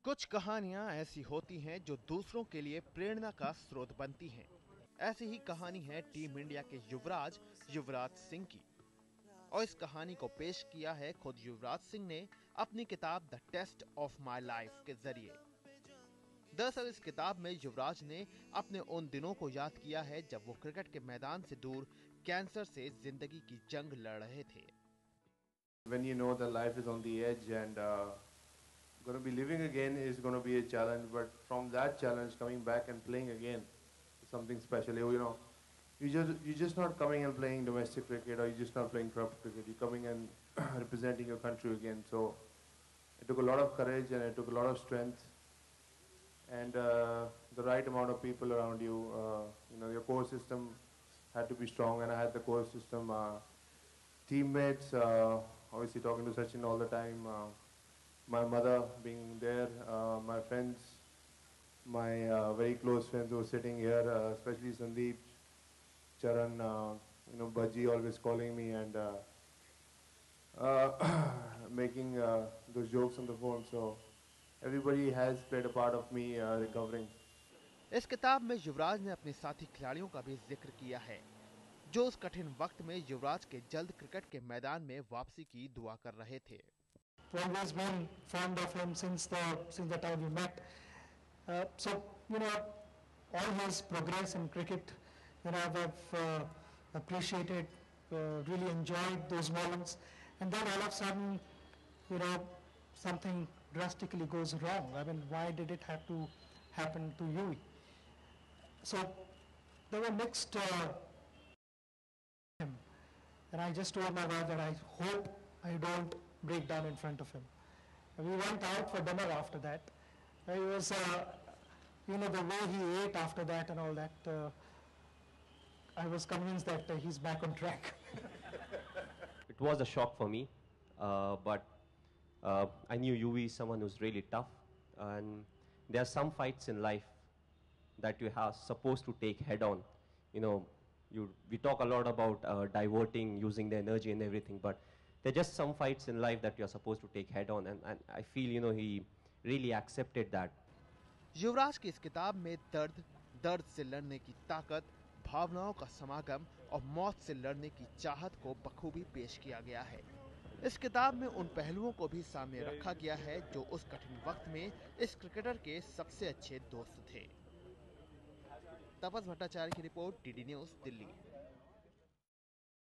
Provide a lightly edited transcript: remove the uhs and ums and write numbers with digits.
कुछ कहानियां ऐसी होती हैं जो दूसरों के लिए प्रेरणा का स्रोत बनती हैं। ऐसी ही कहानी है टीम इंडिया के युवराज सिंह की। और इस कहानी को पेश किया है खुद युवराज सिंह ने अपनी किताब the test of my life के जरिए। दरअसल इस किताब में युवराज ने अपने उन दिनों को याद किया है जब वो क्रिकेट के मैदान से दूर कैंसर से जिंदगी की जंग लड़ रहे थे। When you know that life is on the edge and going to be living again is going to be a challenge, but from that challenge, coming back and playing again is something special. You know, you're just not coming and playing domestic cricket, or you're just not playing club cricket. You're coming and representing your country again. So it took a lot of courage and it took a lot of strength and the right amount of people around you. You know, your core system had to be strong, and I had the core system. Teammates, obviously talking to Sachin all the time, my mother being there, my friends, my very close friends who were sitting here, especially Sandeep, Charan, Bhaji always calling me and making those jokes on the phone. So everybody has played a part of me recovering. इस किताब में युवराज ने अपने साथी खिलाड़ियों का भी जिक्र किया है जो उस कठिन वक्त में युवराज के जल्द क्रिकेट के मैदान में वापसी की दुआ कर रहे थे। Always been fond of him since the time we met. So all his progress in cricket, I've appreciated, really enjoyed those moments, and then all of a sudden, something drastically goes wrong. I mean, why did it have to happen to you? So there were mixed. And I just told my wife that I hope I don't break down in front of him. We went out for dinner after that. It was, the way he ate after that and all that, I was convinced that he's back on track. It was a shock for me, but I knew UV is someone who's really tough, and there are some fights in life that you are supposed to take head on. We talk a lot about diverting, using the energy and everything, but there are just some fights in life that you are supposed to take head on, and I feel, he really accepted that. युवराज की इस किताब में दर्द से लड़ने की ताकत, भावनाओं का समागम और मौत से लड़ने की चाहत को बखूबी पेश किया गया है। इस किताब में उन पहलुओं को भी सामने रखा गया है जो उस कठिन वक्त में इस क्रिकेटर के सबसे अच्छे दोस्त थे। तपस भट्टाचार्य की रिपोर्ट, डीडी न्यूज, दिल्ली।